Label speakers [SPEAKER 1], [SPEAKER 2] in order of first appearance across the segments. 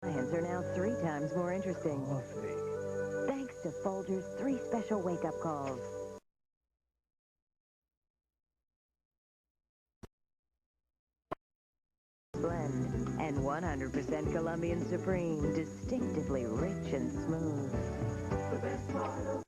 [SPEAKER 1] Clients are now 3 times more interesting.
[SPEAKER 2] Lovely.
[SPEAKER 1] Thanks to Folgers' 3 special wake-up calls. Blend and 100% Colombian Supreme, distinctively rich and smooth. The best part of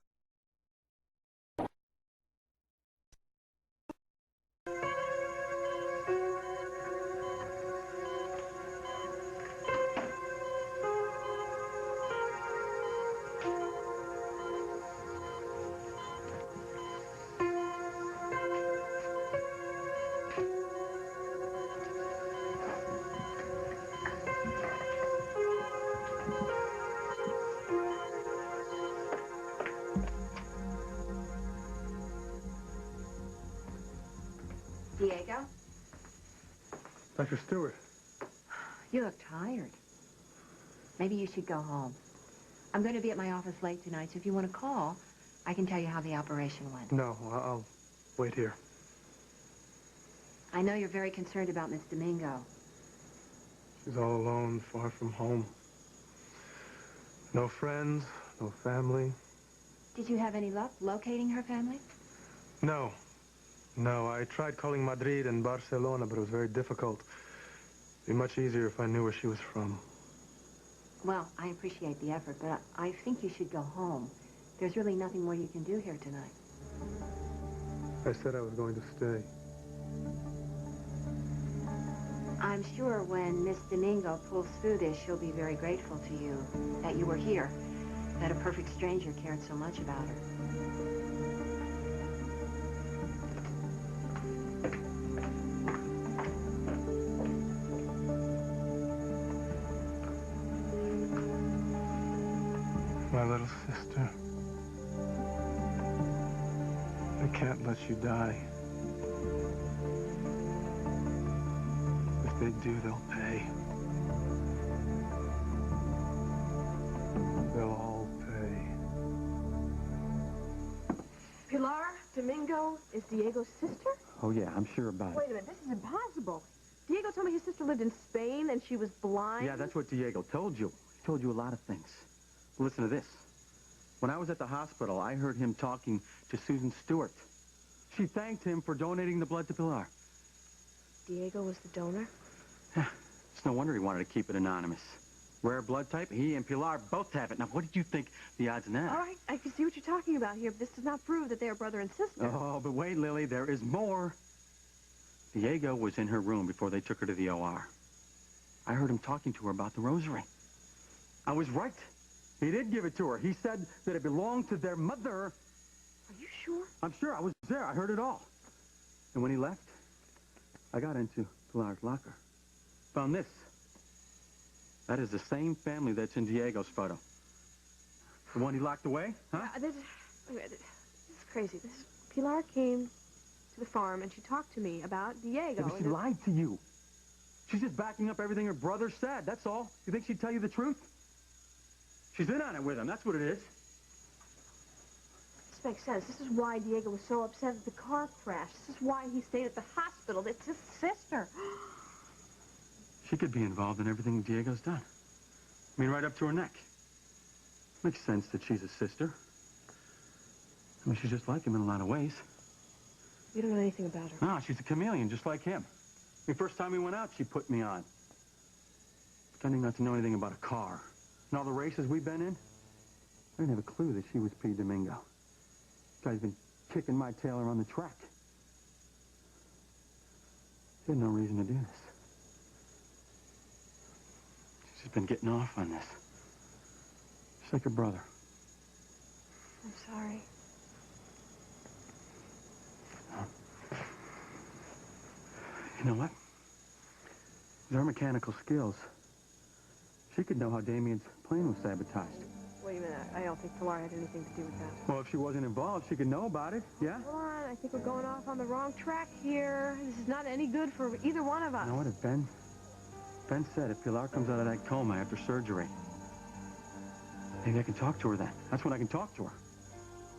[SPEAKER 3] Diego?
[SPEAKER 2] Dr. Stewart.
[SPEAKER 3] You look tired. Maybe you should go home. I'm going to be at my office late tonight, so if you want to call, I can tell you how the operation went.
[SPEAKER 2] No, I'll wait here.
[SPEAKER 3] I know you're very concerned about Miss Domingo.
[SPEAKER 2] She's all alone, far from home. No friends, no family.
[SPEAKER 3] Did you have any luck locating her family?
[SPEAKER 2] No. No, I tried calling Madrid and Barcelona, but it was very difficult. It'd be much easier if I knew where she was from.
[SPEAKER 3] Well, I appreciate the effort, but I think you should go home. There's really nothing more you can do here tonight.
[SPEAKER 2] I said I was going to stay.
[SPEAKER 3] I'm sure when Miss Domingo pulls through this, she'll be very grateful to you that you were here, that a perfect stranger cared so much about her.
[SPEAKER 2] My little sister. I can't let you die. If they do, they'll pay. They'll all pay.
[SPEAKER 4] Pilar Domingo is Diego's sister?
[SPEAKER 5] Oh, yeah, I'm sure about
[SPEAKER 4] Wait
[SPEAKER 5] it.
[SPEAKER 4] a minute, this is impossible. Diego told me his sister lived in Spain and she was blind.
[SPEAKER 5] Yeah, that's what Diego told you. He told you a lot of things. Listen to this. When I was at the hospital, I heard him talking to Susan Stewart. She thanked him for donating the blood to Pilar.
[SPEAKER 4] Diego was the donor?
[SPEAKER 5] It's no wonder he wanted to keep it anonymous. Rare blood type, he and Pilar both have it. Now, what did you think the odds in that?
[SPEAKER 4] All right, I can see what you're talking about here, but this does not prove that they are brother and sister.
[SPEAKER 5] Oh, but wait, Lily, there is more. Diego was in her room before they took her to the OR. I heard him talking to her about the rosary. I was right. He did give it to her. He said that it belonged to their mother.
[SPEAKER 4] Are you sure?
[SPEAKER 5] I'm sure. I was there. I heard it all. And when he left, I got into Pilar's locker. Found this. That is the same family that's in Diego's photo. The one he locked away, huh?
[SPEAKER 4] This is crazy. Pilar came to the farm and she talked to me about Diego.
[SPEAKER 5] Yeah, but she lied to you. She's just backing up everything her brother said. That's all. You think she'd tell you the truth? She's in on it with him. That's what it is.
[SPEAKER 4] This makes sense. This is why Diego was so upset at the car crash. This is why he stayed at the hospital. It's his sister.
[SPEAKER 5] She could be involved in everything Diego's done. I mean, right up to her neck. Makes sense that she's his sister. I mean, she's just like him in a lot of ways.
[SPEAKER 4] You don't know anything about her.
[SPEAKER 5] No, she's a chameleon, just like him. The first time we went out, she put me on. Pretending not to know anything about a car. And all the races we've been in, I didn't have a clue that she was P. Domingo. This guy's been kicking my tail around the track. She had no reason to do this. She's been getting off on this. Just like her brother.
[SPEAKER 4] I'm sorry.
[SPEAKER 5] You know what? With her mechanical skills, she could know how Damien's plane was sabotaged.
[SPEAKER 4] Wait a minute. I don't think Pilar had anything to do with that.
[SPEAKER 5] Well, if she wasn't involved, she could know about it, yeah?
[SPEAKER 4] Hold on. I think we're going off on the wrong track here. This is not any good for either one of us.
[SPEAKER 5] You know what, if Ben said if Pilar comes out of that coma after surgery, maybe I can talk to her then. That's when I can talk to her.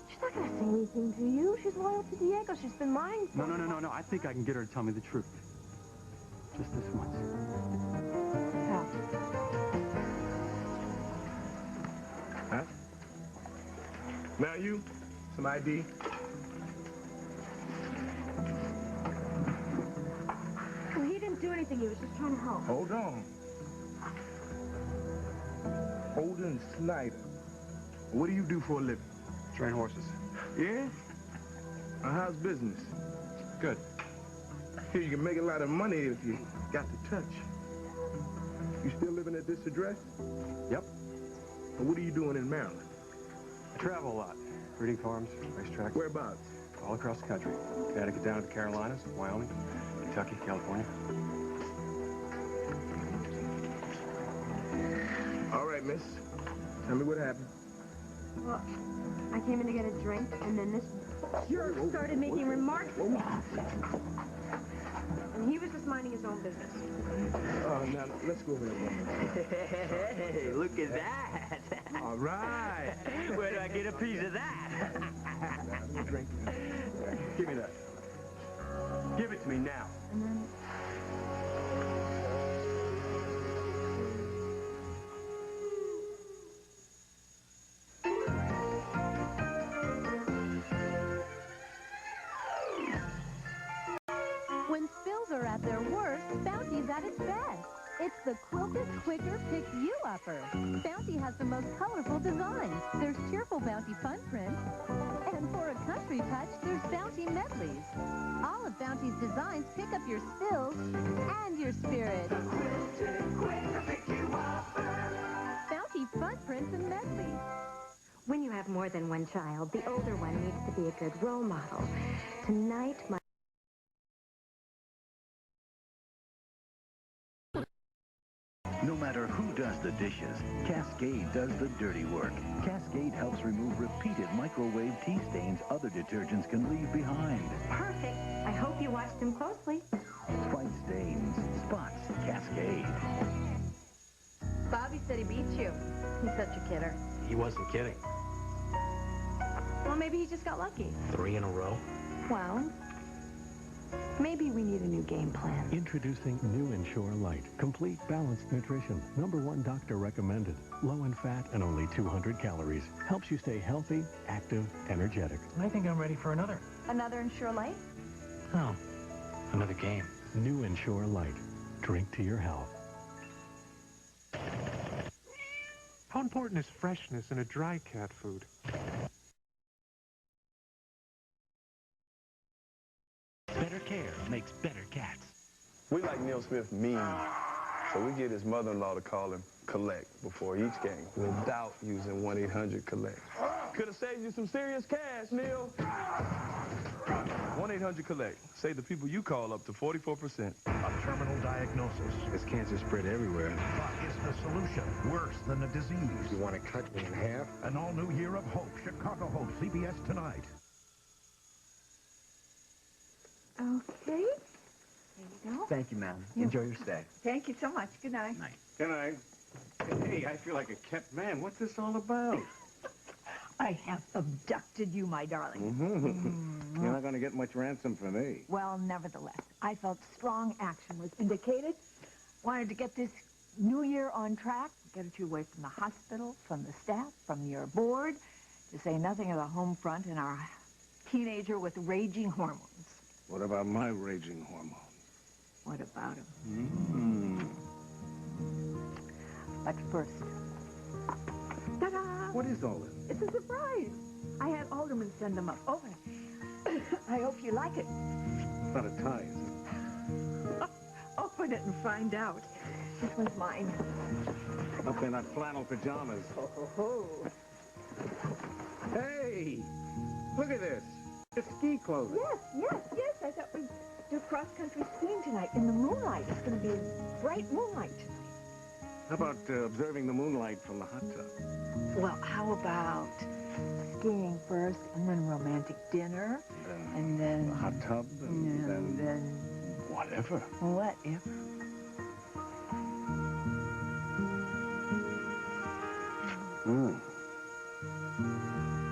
[SPEAKER 4] She's not going to say anything to you. She's loyal to Diego. She's been lying for you.
[SPEAKER 5] No. I think I can get her to tell me the truth. Just this once.
[SPEAKER 4] How?
[SPEAKER 6] Now you, some ID.
[SPEAKER 4] Well, he didn't do anything. He was just trying to help.
[SPEAKER 6] Hold on. Holden Snyder. What do you do for a living?
[SPEAKER 2] Train horses.
[SPEAKER 6] Yeah? How's business?
[SPEAKER 2] Good.
[SPEAKER 6] Here, you can make a lot of money if you got the touch. You still living at this address?
[SPEAKER 2] Yep.
[SPEAKER 6] And what are you doing in Maryland?
[SPEAKER 2] I travel a lot. Breeding farms, racetracks.
[SPEAKER 6] Whereabouts?
[SPEAKER 2] All across the country. Connecticut down to the Carolinas, Wyoming, Kentucky, California.
[SPEAKER 6] All right, miss. Tell me what happened.
[SPEAKER 4] Well, I came in to get a drink, and then this jerk started making remarks to me. And he was just minding his own business.
[SPEAKER 6] Now, let's go over there.
[SPEAKER 7] Hey, look at that.
[SPEAKER 6] All right.
[SPEAKER 7] Where do I get a piece of that?
[SPEAKER 6] Drink.
[SPEAKER 5] Give me that. Give it to me now.
[SPEAKER 4] And then...
[SPEAKER 8] When spills are at their worst, Bounty's at its best. It's the quilted, quicker, pick-you-upper. Bounty has the most colorful designs. There's cheerful Bounty fun prints. And for a country touch, there's Bounty medleys. All of Bounty's designs pick up your spills and your spirit. Bounty fun prints and medleys.
[SPEAKER 1] When you have more than one child, the older one needs to be a good role model. Tonight, my...
[SPEAKER 9] No matter who does the dishes, Cascade does the dirty work. Cascade helps remove repeated microwave tea stains other detergents can leave behind.
[SPEAKER 1] Perfect. I hope you watched him closely.
[SPEAKER 9] Fight stains, spots, Cascade.
[SPEAKER 3] Bobby said he beat you. He's such a kidder.
[SPEAKER 7] He wasn't kidding.
[SPEAKER 3] Well, maybe he just got lucky.
[SPEAKER 7] 3 in a row.
[SPEAKER 3] Well, maybe we need a new game plan.
[SPEAKER 10] Introducing New Ensure Light. Complete balanced nutrition. #1 doctor recommended. Low in fat and only 200 calories. Helps you stay healthy, active, energetic.
[SPEAKER 7] I think I'm ready for another.
[SPEAKER 3] Another Ensure Light?
[SPEAKER 7] Oh, another game.
[SPEAKER 10] New Ensure Light. Drink to your health.
[SPEAKER 2] How important is freshness in a dry cat food?
[SPEAKER 9] Better care makes better cats.
[SPEAKER 6] We like Neil Smith mean, so we get his mother-in-law to call him Collect before each game without using 1-800-COLLECT. Could have saved you some serious cash, Neil. 1-800-COLLECT. Save the people you call up to 44%.
[SPEAKER 11] A terminal diagnosis.
[SPEAKER 2] Is cancer spread everywhere?
[SPEAKER 11] But is the solution worse than the disease?
[SPEAKER 2] You want to cut me in half?
[SPEAKER 11] An all-new year of hope. Chicago Hope, CBS tonight.
[SPEAKER 4] Okay. There you go.
[SPEAKER 7] Thank you, ma'am. Enjoy your stay.
[SPEAKER 3] Thank you so much. Good night.
[SPEAKER 5] Good night. Hey, I feel like a kept man. What's this all about?
[SPEAKER 12] I have abducted you, my darling.
[SPEAKER 5] You're not going to get much ransom for me.
[SPEAKER 12] Well, nevertheless, I felt strong action was indicated. Wanted to get this new year on track, get you away from the hospital, from the staff, from your board, to say nothing of the home front and our teenager with raging hormones.
[SPEAKER 5] What about my raging hormones?
[SPEAKER 12] What about him? But first, ta-da!
[SPEAKER 5] What is all this?
[SPEAKER 12] It's a surprise. I had Alderman send them up. Open it. I hope you like it.
[SPEAKER 5] It's not a tie, is it?
[SPEAKER 12] Open it and find out. This one's mine.
[SPEAKER 5] Hope they're not flannel pajamas.
[SPEAKER 12] Oh.
[SPEAKER 5] Hey! Look at this. It's ski clothing.
[SPEAKER 12] Yes. I thought we'd do cross-country skiing tonight in the moonlight. It's going to be bright moonlight tonight.
[SPEAKER 5] How about observing the moonlight from the hot tub?
[SPEAKER 12] Well, how about skiing first, and then romantic dinner, and then...
[SPEAKER 5] The hot tub, and
[SPEAKER 12] then...
[SPEAKER 5] Whatever.
[SPEAKER 12] Whatever.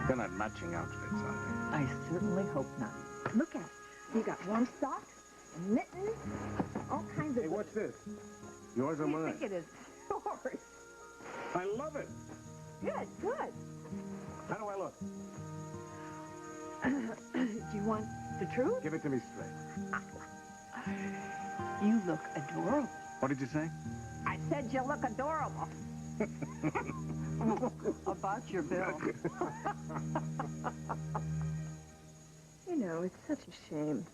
[SPEAKER 5] They're not matching outfits, are
[SPEAKER 12] I certainly hope not. Look at it. You got warm socks, and mittens, all kinds of...
[SPEAKER 5] Hey, what's this? Yours or
[SPEAKER 12] What do you
[SPEAKER 5] mine?
[SPEAKER 12] think it is? Yours.
[SPEAKER 5] I love it.
[SPEAKER 12] Good.
[SPEAKER 5] How do I look?
[SPEAKER 12] Do you want the truth?
[SPEAKER 5] Give it to me straight.
[SPEAKER 12] You look adorable.
[SPEAKER 5] What did you say?
[SPEAKER 12] I said you look adorable. About your bill.
[SPEAKER 4] You know, it's such a shame.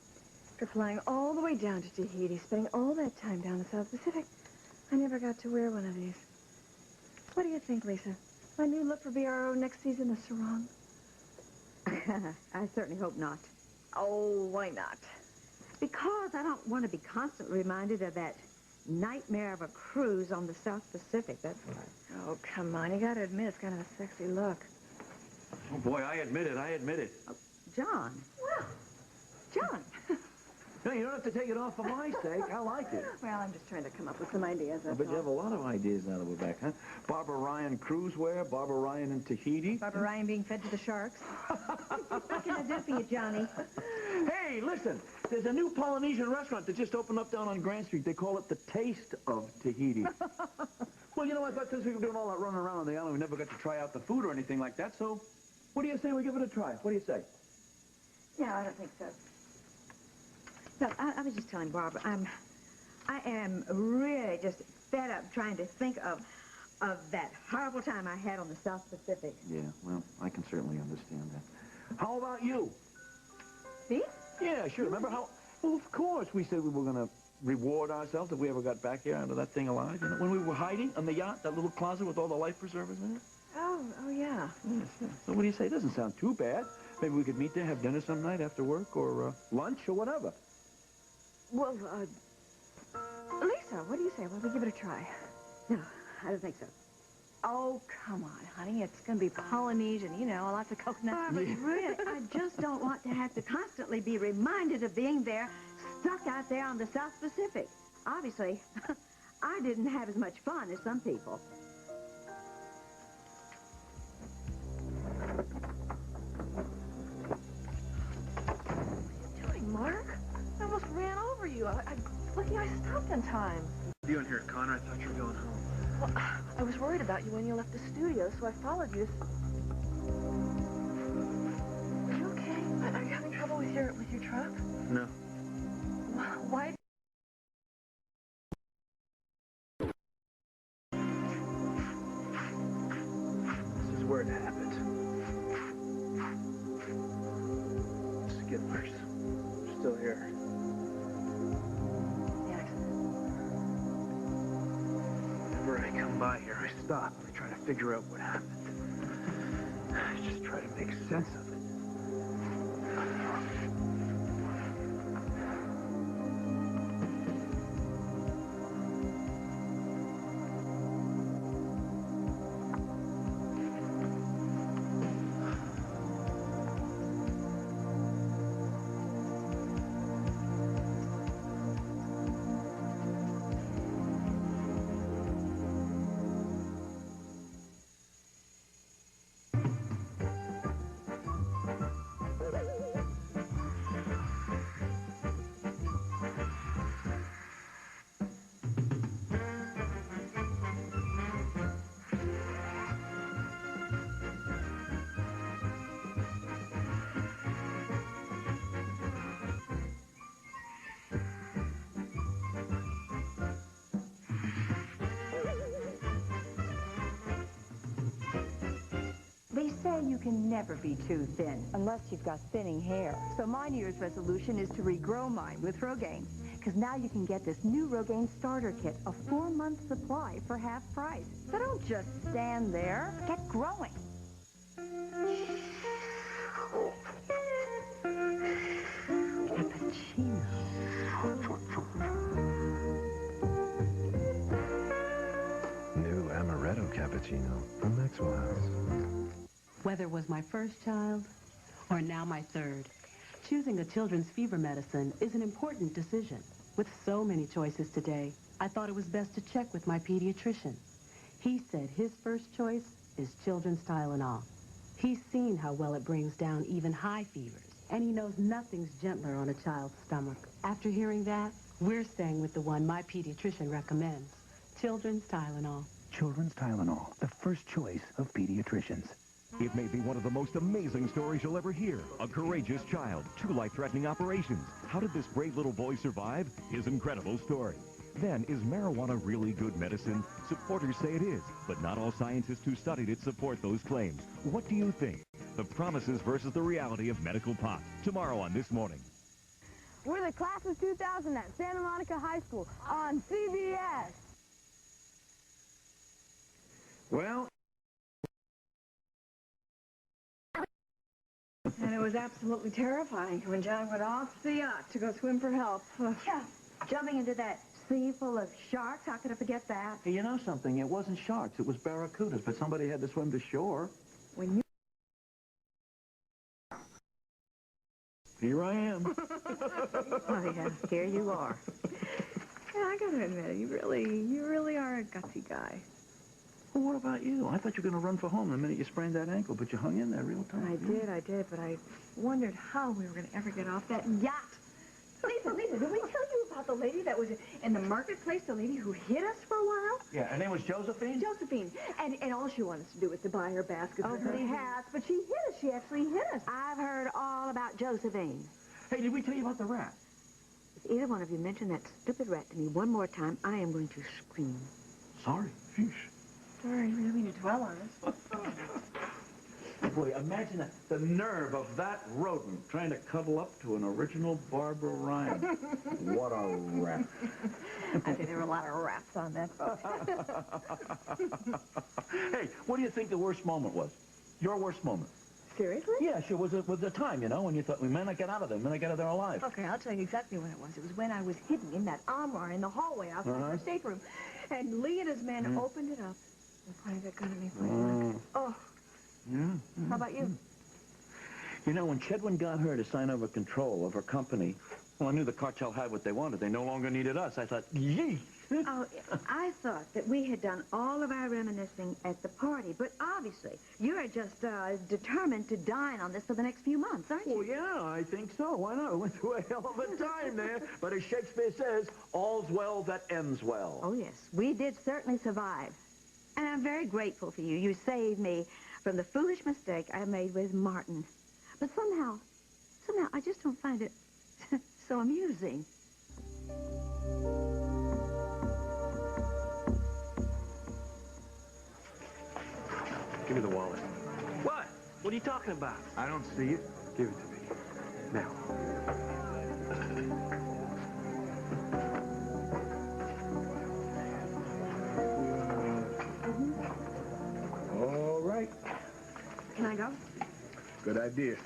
[SPEAKER 4] After flying all the way down to Tahiti, spending all that time down the South Pacific, I never got to wear one of these. What do you think, Lisa? My new look for BRO next season, the sarong?
[SPEAKER 1] I certainly hope not.
[SPEAKER 4] Oh, why not?
[SPEAKER 1] Because I don't want to be constantly reminded of that nightmare of a cruise on the South Pacific, that's why.
[SPEAKER 4] Oh, come on. You gotta admit, it's kind of a sexy look.
[SPEAKER 5] Oh, boy, I admit it.
[SPEAKER 1] John.
[SPEAKER 4] Well, John.
[SPEAKER 13] No, you don't have to take it off for my sake. I like it.
[SPEAKER 4] Well, I'm just trying to come up with some ideas, that's
[SPEAKER 13] But you
[SPEAKER 4] all.
[SPEAKER 13] have a lot of ideas now that we're back, huh? Barbara Ryan cruise wear, Barbara Ryan in Tahiti.
[SPEAKER 1] Barbara Ryan being fed to the sharks. What can I do for you, Johnny?
[SPEAKER 13] Hey, listen, there's a new Polynesian restaurant that just opened up down on Grand Street. They call it the Taste of Tahiti. Well, you know, I thought since we were doing all that running around on the island, we never got to try out the food or anything like that, so what do you say we give it a try? What do you say?
[SPEAKER 1] No, I don't think so. Look, I was just telling Barbara, I am really just fed up trying to think of that horrible time I had on the South Pacific.
[SPEAKER 13] Yeah, well, I can certainly understand that. How about you?
[SPEAKER 1] Me?
[SPEAKER 13] Yeah, sure. Remember how... Well, of course, we said we were going to reward ourselves if we ever got back here out of that thing alive. You know, when we were hiding on the yacht, that little closet with all the life preservers in it.
[SPEAKER 4] Oh, yeah.
[SPEAKER 13] Yes, yes. So what do you say? It doesn't sound too bad. Maybe we could meet there, have dinner some night after work, or lunch, or whatever.
[SPEAKER 4] Well, Lisa, what do you say? Well, we give it a try.
[SPEAKER 1] No, I don't think so.
[SPEAKER 3] Oh, come on, honey. It's going to be Polynesian, you know, lots of coconut.
[SPEAKER 1] Barbara, really, I just don't want to have to constantly be reminded of being there, stuck out there on the South Pacific. Obviously, I didn't have as much fun as some people.
[SPEAKER 4] What are you doing, Mark? I almost ran over you. Lucky I stopped in time.
[SPEAKER 2] You in here, Connor? I thought you were going home.
[SPEAKER 4] Well, I was worried about you when you left the studio, so I followed you. Are you okay? Are you having trouble with your truck?
[SPEAKER 2] No.
[SPEAKER 4] Why?
[SPEAKER 2] This is where it happened. Skidlers. They're still here.
[SPEAKER 4] The accident.
[SPEAKER 2] Whenever I come by here, I stop and I try to figure out what happened. I just try to make sense of it.
[SPEAKER 1] They say you can never be too thin unless you've got thinning hair. So my New Year's resolution is to regrow mine with Rogaine. Because now you can get this new Rogaine starter kit, a 4-month supply for half price. So don't just stand there. Get growing.
[SPEAKER 14] New amaretto cappuccino from Maxwell House.
[SPEAKER 15] Whether it was my first child or now my third, choosing a children's fever medicine is an important decision. With so many choices today, I thought it was best to check with my pediatrician. He said his first choice is children's Tylenol. He's seen how well it brings down even high fevers, and he knows nothing's gentler on a child's stomach. After hearing that, we're staying with the one my pediatrician recommends, children's Tylenol.
[SPEAKER 9] Children's Tylenol, the first choice of pediatricians.
[SPEAKER 11] It may be one of the most amazing stories you'll ever hear. A courageous child, 2 life-threatening operations. How did this brave little boy survive? His incredible story. Then, is marijuana really good medicine? Supporters say it is, but not all scientists who studied it support those claims. What do you think? The promises versus the reality of medical pot. Tomorrow on This Morning.
[SPEAKER 16] We're the class of 2000 at Santa Monica High School on CBS.
[SPEAKER 13] Well...
[SPEAKER 4] And it was absolutely terrifying when John went off the yacht to go swim for help.
[SPEAKER 1] Yeah, jumping into that sea full of sharks, how could I forget that?
[SPEAKER 13] Hey, you know something? It wasn't sharks. It was barracudas, but somebody had to swim to shore.
[SPEAKER 4] When you...
[SPEAKER 13] Here I am.
[SPEAKER 1] Oh, yeah, here you are.
[SPEAKER 4] Yeah, I gotta admit, you really are a gutsy guy.
[SPEAKER 13] Well, what about you? I thought you were going to run for home the minute you sprained that ankle, but you hung in there real tight.
[SPEAKER 4] I did, but I wondered how we were going to ever get off that yacht. Lisa, did we tell you about the lady that was in the marketplace, the lady who hit us for a while?
[SPEAKER 13] Yeah, her name was Josephine?
[SPEAKER 4] Josephine. And all she wanted us to do was to buy her baskets for her hats, but she hit us. She actually hit us.
[SPEAKER 1] I've heard all about Josephine.
[SPEAKER 13] Hey, did we tell you about the rat?
[SPEAKER 1] If either one of you mention that stupid rat to me one more time, I am going to scream.
[SPEAKER 13] Sorry. Phew.
[SPEAKER 4] Sorry, we don't mean to dwell on it.
[SPEAKER 13] Boy, imagine the nerve of that rodent trying to cuddle up to an original Barbara Ryan. What a rat.
[SPEAKER 4] I think there were a lot of rats on that boat.
[SPEAKER 13] Hey, what do you think the worst moment was? Your worst moment?
[SPEAKER 4] Seriously?
[SPEAKER 13] Yeah, sure. Was the time, you know, when you thought, we may not get out of there. We may not get out of there alive.
[SPEAKER 4] Okay, I'll tell you exactly when it was. It was when I was hidden in that armoire in the hallway outside our stateroom. And Lee and his men opened it up and pointed that gun at me point blank. Oh.
[SPEAKER 13] Yeah.
[SPEAKER 4] How about you?
[SPEAKER 13] You know, when Chedwin got her to sign over control of her company, well, I knew the cartel had what they wanted. They no longer needed us. I thought, yee.
[SPEAKER 1] Oh, I thought that we had done all of our reminiscing at the party, but obviously you are just determined to dine on this for the next few months, aren't you?
[SPEAKER 13] Well, yeah, I think so. Why not? We went through a hell of a time there. But as Shakespeare says, all's well that ends well.
[SPEAKER 1] Oh, yes. We did certainly survive. And I'm very grateful for you. You saved me from the foolish mistake I made with Martin. But somehow I just don't find it so amusing.
[SPEAKER 2] Give me the wallet.
[SPEAKER 7] What? What are you talking about?
[SPEAKER 2] I don't see it. Give it to me. Now.
[SPEAKER 6] All right.
[SPEAKER 4] Can I go?
[SPEAKER 6] Good idea.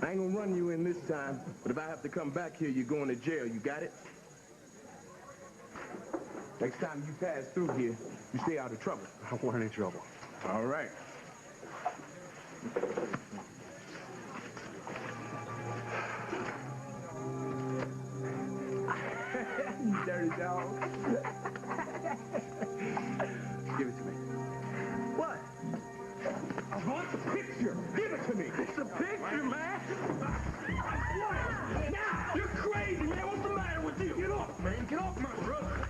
[SPEAKER 6] I ain't gonna run you in this time, but if I have to come back here, you're going to jail. You got it? Next time you pass through here, you stay out of trouble.
[SPEAKER 2] I don't want any trouble.
[SPEAKER 6] All right. Dirty dog. Give it to me.
[SPEAKER 11] What? I want the picture. Give it to me.
[SPEAKER 6] It's a picture, man. Now, you're crazy, man. What's the matter with you? Get off, man. Get off my brother.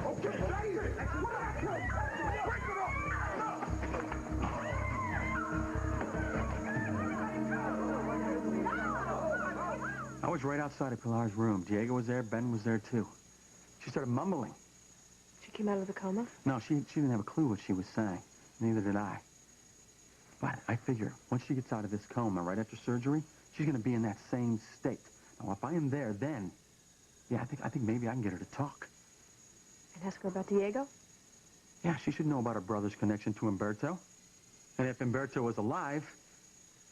[SPEAKER 6] Okay, that's it. What happened? Break it off.
[SPEAKER 5] I was right outside of Pilar's room. Diego was there. Ben was there, too. She started mumbling.
[SPEAKER 4] She came out of the coma?
[SPEAKER 5] No, she didn't have a clue what she was saying. Neither did I. But I figure once she gets out of this coma right after surgery, she's going to be in that same state. Now, if I am there then, yeah, I think maybe I can get her to talk.
[SPEAKER 4] And ask her about Diego?
[SPEAKER 5] Yeah, she should know about her brother's connection to Umberto. And if Umberto was alive,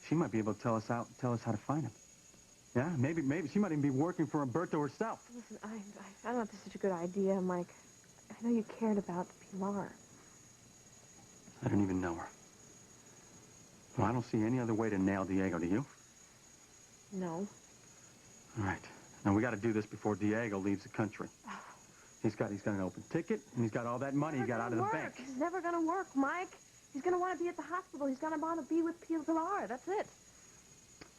[SPEAKER 5] she might be able to tell us how to find him. Yeah, maybe she might even be working for Umberto herself.
[SPEAKER 4] Listen, I don't know if this is such a good idea, Mike. I know you cared about Pilar.
[SPEAKER 5] I don't even know her. Well, I don't see any other way to nail Diego, do you?
[SPEAKER 4] No.
[SPEAKER 5] All right. Now, we got to do this before Diego leaves the country. He's got an open ticket, and he's got all that money he got out of the bank.
[SPEAKER 4] It's never going to work, Mike. He's going to want to be at the hospital. He's going to want to be with Pilar. That's it.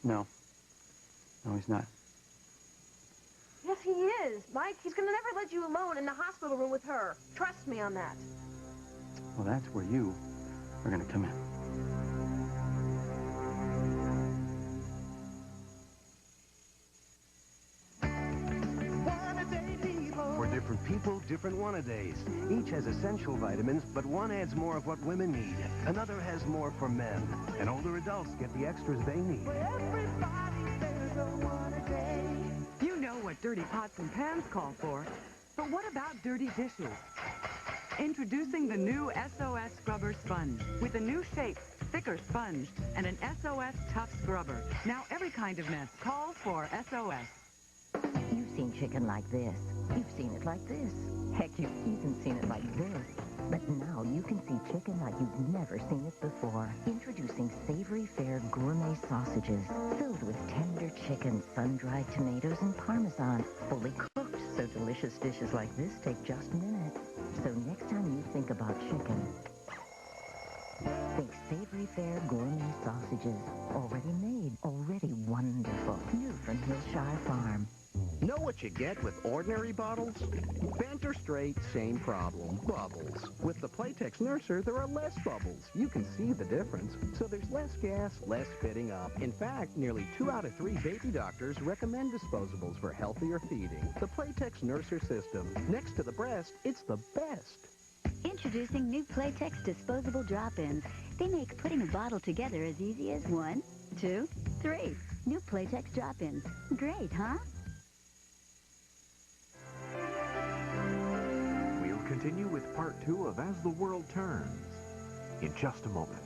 [SPEAKER 5] No. No, he's not.
[SPEAKER 4] Yes,
[SPEAKER 17] he is. Mike, he's going to never let you alone in the hospital room with her. Trust me on that.
[SPEAKER 5] Well, that's where you are going to come in.
[SPEAKER 18] For different people, different one-a-days. Each has essential vitamins, but one adds more of what women need. Another has more for men. And older adults get the extras they need.
[SPEAKER 19] You know what dirty pots and pans call for, but what about dirty dishes? Introducing the new SOS Scrubber Sponge with a new shape, thicker sponge, and an SOS Tough Scrubber. Now every kind of mess calls for SOS.
[SPEAKER 20] You've seen chicken like this. You've seen it like this. Heck, you've even seen it like this. But now you can see chicken like you've never seen it before. Introducing savory fare gourmet sausages filled with tender chicken, sun-dried tomatoes, and Parmesan. Fully cooked, so delicious dishes like this take just minutes. So next time you think about chicken, think savory fare gourmet sausages. Already made, already wonderful. New from Hillshire Farm.
[SPEAKER 21] Know what you get with ordinary bottles? Bent or straight, same problem. Bubbles. With the Playtex Nurser, there are less bubbles. You can see the difference. So there's less gas, less fitting up. In fact, nearly 2 out of 3 baby doctors recommend disposables for healthier feeding. The Playtex Nurser system. Next to the breast, it's the best.
[SPEAKER 22] Introducing new Playtex disposable drop-ins. They make putting a bottle together as easy as 1, 2, 3. New Playtex drop-ins. Great, huh?
[SPEAKER 10] We'll continue with part 2 of As the World Turns in just a moment.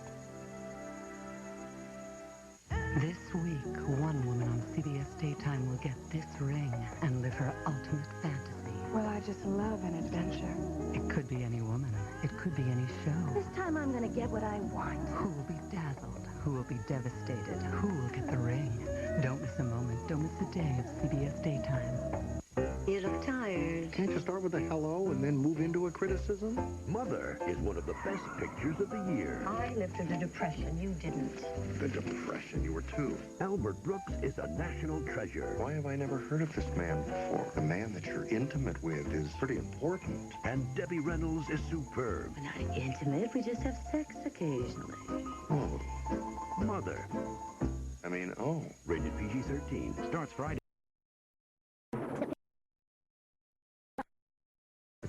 [SPEAKER 15] This week, one woman on CBS Daytime will get this ring and live her ultimate fantasy.
[SPEAKER 4] Well, I just love an adventure.
[SPEAKER 15] It could be any woman. It could be any show.
[SPEAKER 22] This time I'm going to get what I want.
[SPEAKER 15] Who will be dazzled? Who will be devastated? Who will get the ring? Don't miss a moment. Don't miss a day of CBS Daytime.
[SPEAKER 22] You look tired.
[SPEAKER 23] Can't you start with a hello and then move into a criticism?
[SPEAKER 9] Mother is one of the best pictures of the year.
[SPEAKER 22] I lived through the Depression. You didn't.
[SPEAKER 23] The Depression, you were 2.
[SPEAKER 9] Albert Brooks is a national treasure.
[SPEAKER 14] Why have I never heard of this man before? The man that you're intimate with is pretty important.
[SPEAKER 9] And Debbie Reynolds is superb.
[SPEAKER 22] We're not intimate. We just have sex occasionally.
[SPEAKER 14] Oh.
[SPEAKER 9] Mother.
[SPEAKER 14] I mean, oh.
[SPEAKER 9] Rated PG-13. Starts Friday.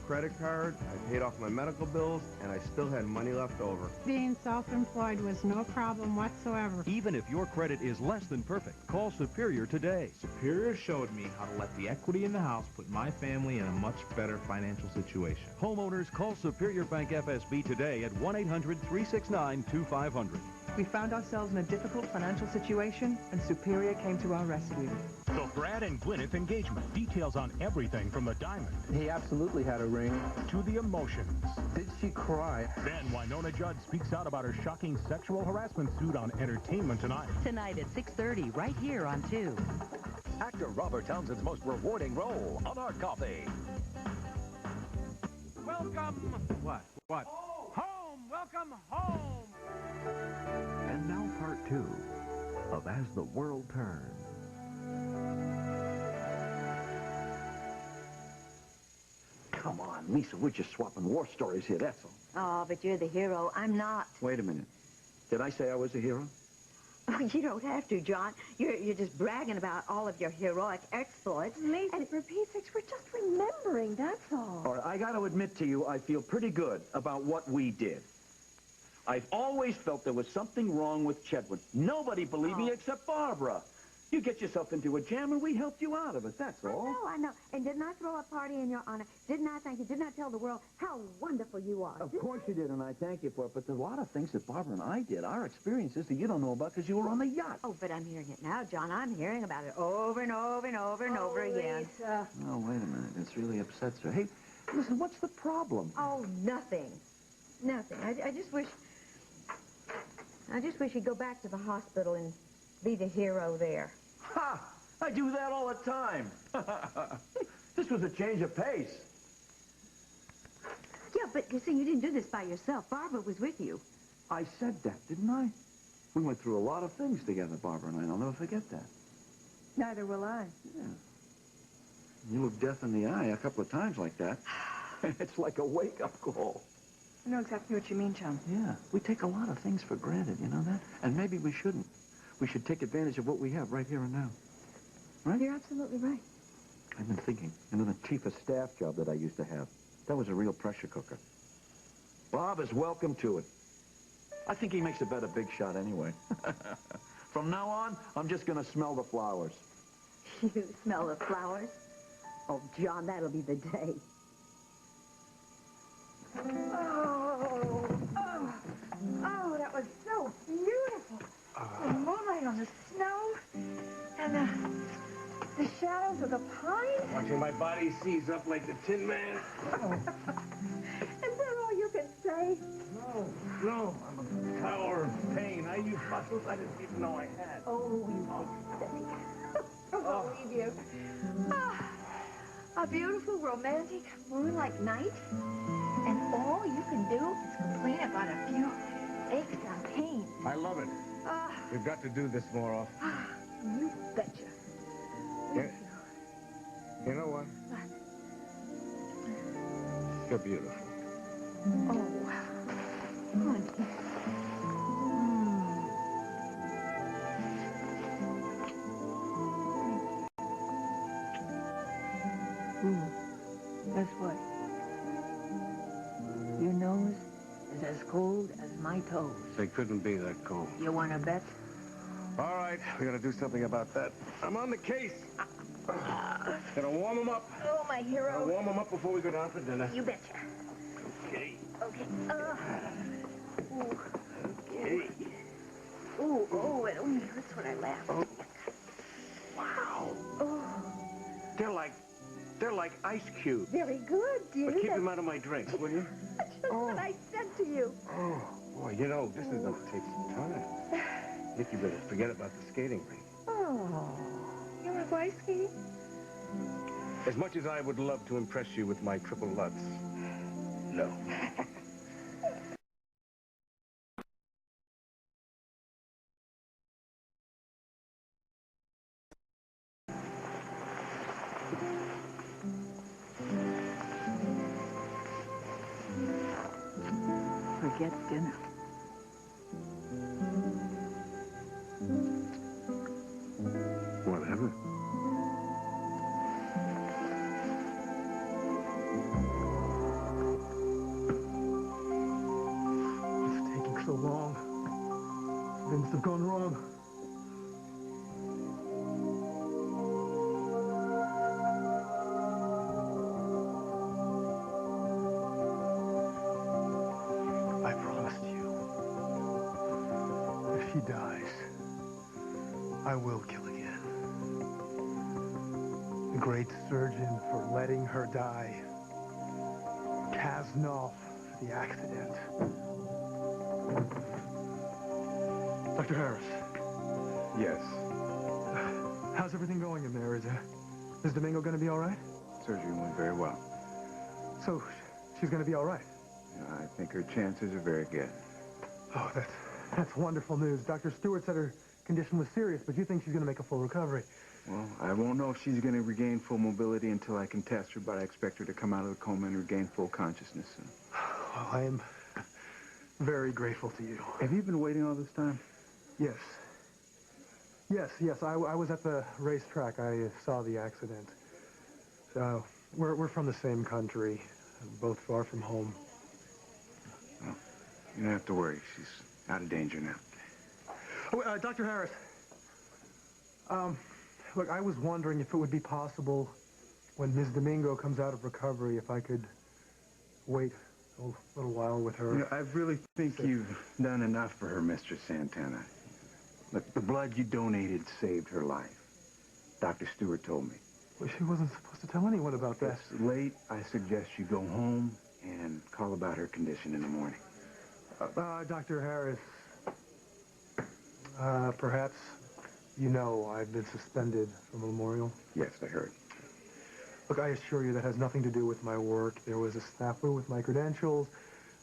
[SPEAKER 6] Credit card, I paid off my medical bills, and I still had money left over.
[SPEAKER 24] Being self-employed was no problem whatsoever.
[SPEAKER 11] Even if your credit is less than perfect, call Superior today.
[SPEAKER 25] Superior showed me how to let the equity in the house put my family in a much better financial situation.
[SPEAKER 11] Homeowners, call Superior Bank FSB today at 1-800-369-2500.
[SPEAKER 26] We found ourselves in a difficult financial situation, and Superior came to our rescue.
[SPEAKER 27] The Brad and Gwyneth engagement. Details on everything from the diamond.
[SPEAKER 6] He absolutely had a ring.
[SPEAKER 27] To the emotions.
[SPEAKER 6] Did she cry?
[SPEAKER 27] Then Winona Judd speaks out about her shocking sexual harassment suit on Entertainment Tonight.
[SPEAKER 28] Tonight at 6:30, right here on 2.
[SPEAKER 29] Actor Robert Townsend's most rewarding role on Our Coffee.
[SPEAKER 25] Welcome. What? Home. Welcome home.
[SPEAKER 10] And now part 2 of As the World Turns.
[SPEAKER 13] Come on, Lisa, we're just swapping war stories here, that's all.
[SPEAKER 22] Oh, but you're the hero. I'm not.
[SPEAKER 13] Wait a minute. Did I say I was a hero?
[SPEAKER 22] Oh, you don't have to, John. You're just bragging about all of your heroic exploits.
[SPEAKER 4] Lisa, for Pete's sakes, we're just remembering, that's all.
[SPEAKER 13] All right, I got to admit to you, I feel pretty good about what we did. I've always felt there was something wrong with Chedwin. Nobody believed me except Barbara. You get yourself into a jam, and we helped you out of it, that's all.
[SPEAKER 1] I know. And didn't I throw a party in your honor? Didn't I thank you? Didn't I tell the world how wonderful you are?
[SPEAKER 13] Of course you did, and I thank you for it, but there's a lot of things that Barbara and I did, our experiences that you don't know about because you were on the yacht.
[SPEAKER 1] Oh, but I'm hearing it now, John. I'm hearing about it over and over and over and over again.
[SPEAKER 4] Lisa.
[SPEAKER 13] Oh, wait a minute. This really upsets her. Hey, listen, what's the problem?
[SPEAKER 1] Oh, nothing. Nothing. I just wish you'd go back to the hospital and be the hero there.
[SPEAKER 13] Ha! I do that all the time. This was a change of pace.
[SPEAKER 1] Yeah, but you see, you didn't do this by yourself. Barbara was with you.
[SPEAKER 13] I said that, didn't I? We went through a lot of things together, Barbara and I. I'll never forget that.
[SPEAKER 4] Neither will I.
[SPEAKER 13] Yeah. You look death in the eye a couple of times like that. It's like a wake-up call.
[SPEAKER 4] I know exactly what you mean, Chum.
[SPEAKER 13] Yeah, we take a lot of things for granted, you know that? And maybe we shouldn't. We should take advantage of what we have right here and now. Right?
[SPEAKER 4] You're absolutely right.
[SPEAKER 13] I've been thinking, you know, the chief of staff job that I used to have, that was a real pressure cooker. Bob is welcome to it. I think he makes a better big shot anyway. From now on, I'm just going to smell the flowers.
[SPEAKER 1] You smell the flowers? Oh, John, that'll be the day.
[SPEAKER 4] Oh, that was so beautiful. The moonlight on the snow and the shadows of the pines.
[SPEAKER 2] Watching my body seize up like the Tin Man.
[SPEAKER 1] Is that all you can say?
[SPEAKER 2] No, I'm a tower of pain. I use muscles I didn't even know I had.
[SPEAKER 1] Oh, you pathetic. I'll believe you. A beautiful, romantic, moonlight night, and all you can do is complain about a few aches and pains.
[SPEAKER 2] I love it. We've got to do this more often.
[SPEAKER 1] You betcha.
[SPEAKER 2] You know what? You're beautiful.
[SPEAKER 1] Oh, honey.
[SPEAKER 3] Guess what? Your nose is as cold as my toes.
[SPEAKER 2] They couldn't be that cold.
[SPEAKER 3] You want to bet?
[SPEAKER 2] All right, we gotta do something about that. I'm on the case. Gonna warm them up.
[SPEAKER 1] Oh, my hero.
[SPEAKER 2] Gonna warm them up before we go down for dinner.
[SPEAKER 1] You betcha.
[SPEAKER 2] Okay.
[SPEAKER 1] Okay. Ooh.
[SPEAKER 2] Okay.
[SPEAKER 1] Ooh, it only hurts when I laugh.
[SPEAKER 2] Oh. Wow.
[SPEAKER 1] Oh.
[SPEAKER 2] They're like ice cubes.
[SPEAKER 1] Very good, dear.
[SPEAKER 2] But keep them out of my drink, will you?
[SPEAKER 1] That's just what I said to you.
[SPEAKER 2] Oh, boy, you know, this is gonna take some time. Nick, you better forget about the skating rink.
[SPEAKER 1] Oh. You want to go ice skating?
[SPEAKER 2] As much as I would love to impress you with my triple Lutz, no.
[SPEAKER 3] Forget dinner.
[SPEAKER 2] Whatever.
[SPEAKER 6] It's taking so long. Things have gone wrong. I promised you. If she dies, I will kill again. The great surgeon for letting her die. Kasnov for the accident. Dr. Harris.
[SPEAKER 14] Yes.
[SPEAKER 6] How's everything going in there? Is Domingo going to be all right?
[SPEAKER 14] Surgery went very well.
[SPEAKER 6] So, she's going to be all right?
[SPEAKER 14] I think her chances are very good.
[SPEAKER 6] Oh, that's wonderful news. Dr. Stewart said her condition was serious, but you think she's going to make a full recovery?
[SPEAKER 14] Well, I won't know if she's going to regain full mobility until I can test her, but I expect her to come out of the coma and regain full consciousness soon.
[SPEAKER 6] Well, I am very grateful to you.
[SPEAKER 14] Have you been waiting all this time?
[SPEAKER 6] Yes. Yes. I was at the racetrack. I saw the accident. So, we're from the same country, both far from home.
[SPEAKER 14] Well, you don't have to worry. She's out of danger now.
[SPEAKER 6] Oh, Dr. Harris. Look, I was wondering if it would be possible when Ms. Domingo comes out of recovery if I could wait a little while with her.
[SPEAKER 14] You know, I really think you've done enough for her, Mr. Santana. Look, the blood you donated saved her life. Dr. Stewart told me.
[SPEAKER 6] Well, she wasn't supposed to tell anyone about that.
[SPEAKER 14] It's late. I suggest you go home and call about her condition in the morning.
[SPEAKER 6] Dr. Harris, perhaps you know I've been suspended from a memorial.
[SPEAKER 14] Yes, I heard.
[SPEAKER 6] Look, I assure you that has nothing to do with my work. There was a snafu with my credentials.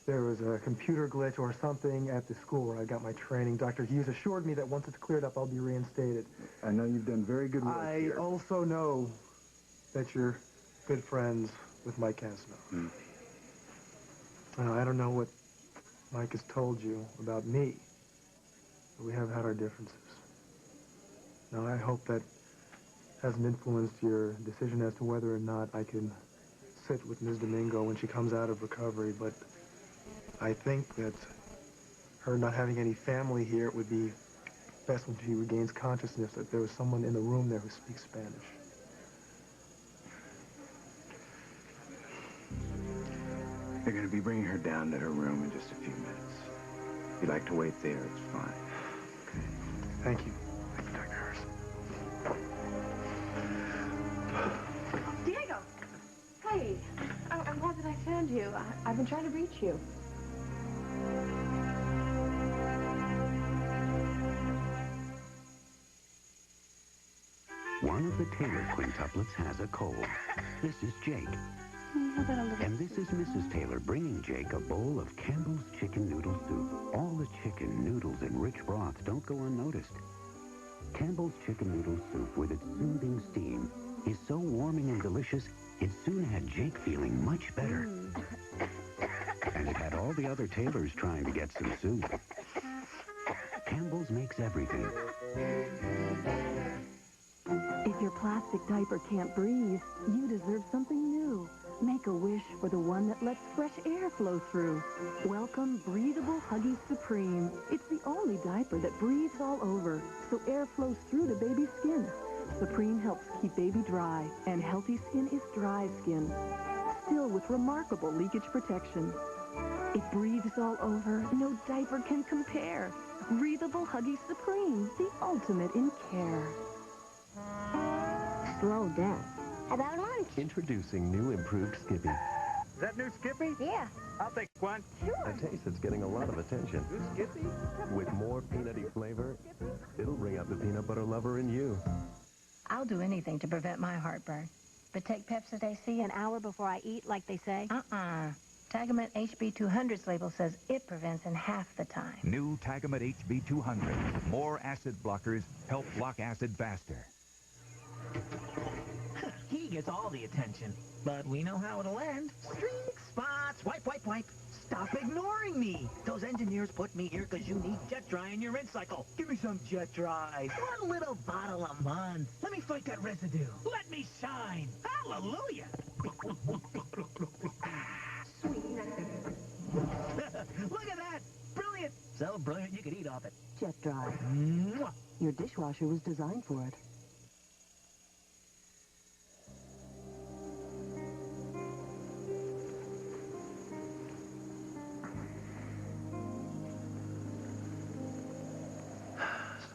[SPEAKER 6] There was a computer glitch or something at the school where I got my training. Dr. Hughes assured me that once it's cleared up, I'll be reinstated.
[SPEAKER 14] I know you've done very good work here.
[SPEAKER 6] I also know
[SPEAKER 5] that you're good friends with Mike Casno. I don't know what Mike has told you about me, but we have had our differences. Now, I hope that hasn't influenced your decision as to whether or not I can sit with Ms. Domingo when she comes out of recovery, but I think that her not having any family here, it would be best when she regains consciousness that there was someone in the room there who speaks Spanish.
[SPEAKER 14] They're going to be bringing her down to her room in just a few minutes. If you'd like to wait there, it's fine.
[SPEAKER 5] Okay. Thank you. Thank you, Dr. Harrison.
[SPEAKER 4] Diego! Hey, I'm glad that I found you. I've been trying to reach you.
[SPEAKER 7] One of the Taylor quintuplets has a cold. This is Jake. And this is Mrs. Taylor bringing Jake a bowl of Campbell's chicken noodle soup. All the chicken, noodles, and rich broth don't go unnoticed. Campbell's chicken noodle soup with its soothing steam is so warming and delicious, it soon had Jake feeling much better. And it had all the other Taylors trying to get some soup. Campbell's makes everything.
[SPEAKER 1] If your plastic diaper can't breathe, you deserve something new. Make a wish for the one that lets fresh air flow through. Welcome Breathable Huggies Supreme. It's the only diaper that breathes all over, so air flows through to baby's skin. Supreme helps keep baby dry, and healthy skin is dry skin. Still with remarkable leakage protection. It breathes all over. No diaper can compare. Breathable Huggies Supreme, the ultimate in care.
[SPEAKER 22] Slow down. How about lunch?
[SPEAKER 10] Introducing new improved Skippy.
[SPEAKER 23] Is that new Skippy?
[SPEAKER 22] Yeah.
[SPEAKER 23] I'll take one.
[SPEAKER 10] A taste that's getting a lot of attention.
[SPEAKER 23] New Skippy?
[SPEAKER 10] With more peanutty flavor, it'll bring out the peanut butter lover in you.
[SPEAKER 8] I'll do anything to prevent my heartburn. But take Pepsid AC an hour before I eat, like they say? Tagamet HB200's label says it prevents in half the time.
[SPEAKER 12] New Tagamet HB200. More acid blockers help block acid faster.
[SPEAKER 16] He gets all the attention, but we know how it'll end. Streaks, spots, wipe, wipe, wipe. Stop ignoring me. Those engineers put me here because you need jet dry in your rinse cycle. Give me some jet dry. One little bottle a month. Let me fight that residue. Let me shine. Hallelujah. Look at that. Brilliant. So brilliant you could eat off it.
[SPEAKER 15] Jet dry.
[SPEAKER 16] Mwah.
[SPEAKER 15] Your dishwasher was designed for it.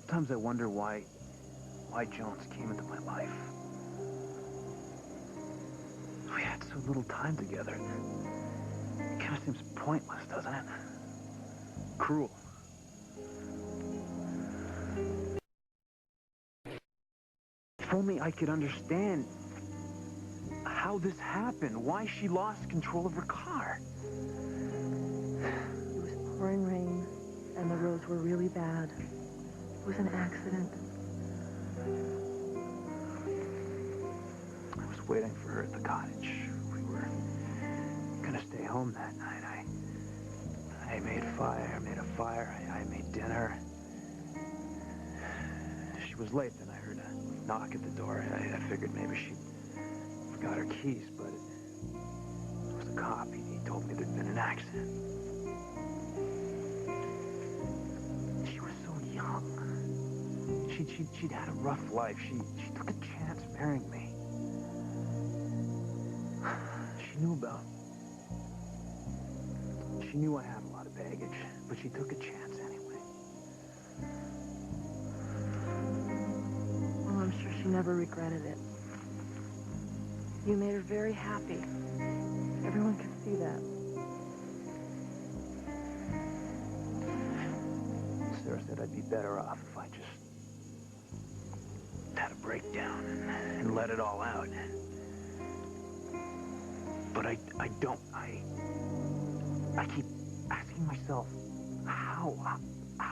[SPEAKER 13] Sometimes I wonder why Jones came into my life. We had so little time together. It kind of seems pointless, doesn't it? Cruel. If only I could understand how this happened, why she lost control of her car.
[SPEAKER 4] It was pouring rain, and the roads were really bad. It was an accident.
[SPEAKER 13] I was waiting for her at the cottage. We were gonna stay home that night. I made a fire, I made dinner. She was late, then I heard a knock at the door. I figured maybe she forgot her keys, but it was a cop. He told me there'd been an accident. She was so young. She'd had a rough life. She took a chance marrying me. She knew I had a lot of baggage, but she took a chance anyway.
[SPEAKER 4] Well, I'm sure she never regretted it. You made her very happy. Everyone can see that.
[SPEAKER 13] Sarah said I'd be better off if I just had a breakdown and let it all out. But I don't. I keep asking myself, how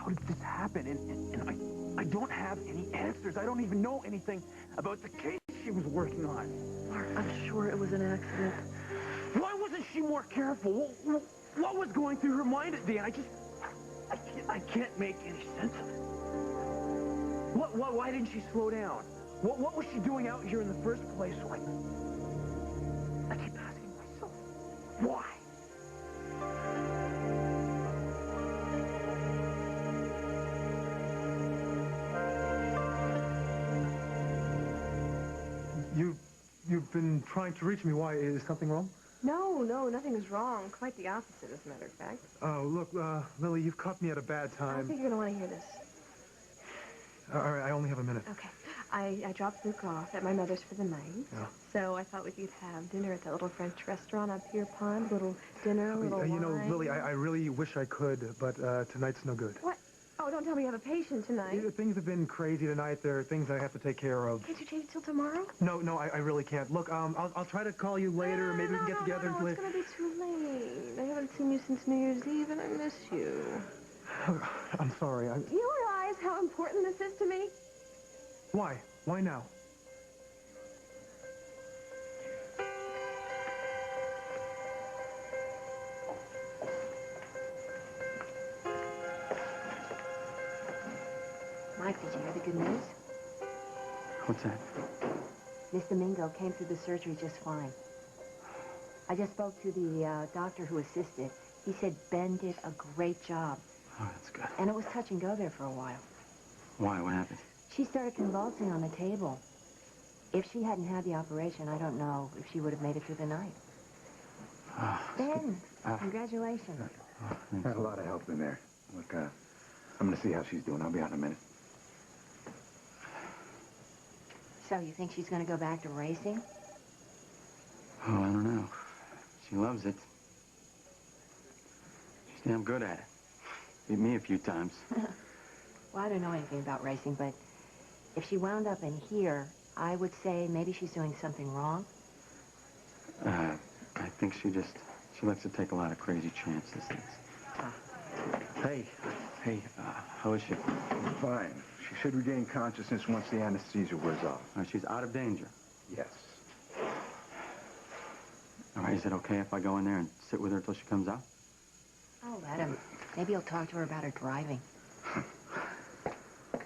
[SPEAKER 13] did this happen? And I don't have any answers. I don't even know anything about the case she was working on.
[SPEAKER 4] Mark, I'm sure it was an accident.
[SPEAKER 13] Why wasn't she more careful? What was going through her mind at the end? I can't make any sense of it. Why didn't she slow down? What was she doing out here in the first place? I keep asking myself, why?
[SPEAKER 5] You've been trying to reach me. Why? Is something wrong?
[SPEAKER 4] No, nothing is wrong. Quite the opposite, as a matter of fact.
[SPEAKER 5] Oh, look, Lily, you've caught me at a bad
[SPEAKER 4] I
[SPEAKER 5] time.
[SPEAKER 4] think you're going to want to hear this.
[SPEAKER 5] All right, I only have a minute.
[SPEAKER 4] Okay. I dropped Luke off at my mother's for the night.
[SPEAKER 5] Yeah.
[SPEAKER 4] So I thought we could have dinner at that little French restaurant up Pier Pond. Little dinner, a little
[SPEAKER 5] You know,
[SPEAKER 4] wine.
[SPEAKER 5] Lily, I really wish I could, but tonight's no good.
[SPEAKER 4] What? Oh, don't tell me you have a patient tonight.
[SPEAKER 5] Things have been crazy tonight. There are things I have to take care of.
[SPEAKER 4] Can't you change it till tomorrow?
[SPEAKER 5] No, I really can't. Look, I'll try to call you later. Maybe we can get together and play.
[SPEAKER 4] It's going to be too late. I haven't seen you since New Year's Eve, and I miss you.
[SPEAKER 5] I'm sorry.
[SPEAKER 4] Do you realize how important this is to me?
[SPEAKER 5] Why? Why now?
[SPEAKER 9] Mike, did you hear the good news?
[SPEAKER 6] What's that?
[SPEAKER 9] Miss Domingo came through the surgery just fine. I just spoke to the doctor who assisted. He said Ben did a great job.
[SPEAKER 6] Oh, that's good.
[SPEAKER 9] And it was touch and go there for a while.
[SPEAKER 6] Why? What happened?
[SPEAKER 9] She started convulsing on the table. If she hadn't had the operation, I don't know if she would have made it through the night. Ben, congratulations.
[SPEAKER 14] Had a lot of help in there. Look, I'm going to see how she's doing. I'll be out in a minute.
[SPEAKER 9] So, you think she's going to go back to racing?
[SPEAKER 6] Oh, I don't know. She loves it. She's damn good at it. Beat me a few times.
[SPEAKER 9] Well, I don't know anything about racing, but if she wound up in here, I would say maybe she's doing something wrong.
[SPEAKER 6] I think she likes to take a lot of crazy chances. Hey, how is she?
[SPEAKER 14] Fine. She should regain consciousness once the anesthesia wears off.
[SPEAKER 6] She's out of danger?
[SPEAKER 14] Yes.
[SPEAKER 6] All right, is it okay if I go in there and sit with her till she comes out?
[SPEAKER 9] I'll let him. Maybe he'll talk to her about her driving.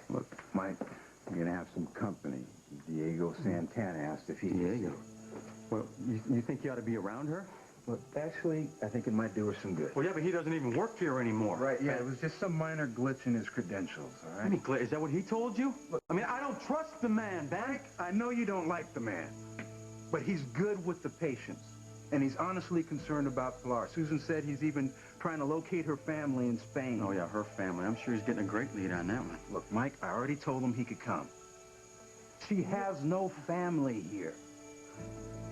[SPEAKER 14] Look, Mike, you're going to have some company. Diego Santana asked if he...
[SPEAKER 6] Diego? Well, you think you ought to be around her?
[SPEAKER 14] Look, actually, I think it might do her some good.
[SPEAKER 6] Well, yeah, but he doesn't even work here anymore.
[SPEAKER 14] Right, yeah, it was just some minor glitch in his credentials, all right?
[SPEAKER 6] Is that what he told you? Look, I mean, I don't trust the man, Ben.
[SPEAKER 14] Mike, I know you don't like the man, but he's good with the patients, and he's honestly concerned about Pilar. Susan said he's even trying to locate her family in Spain.
[SPEAKER 6] Oh, yeah, her family. I'm sure he's getting a great lead on that one.
[SPEAKER 14] Look, Mike, I already told him he could come. She has no family here.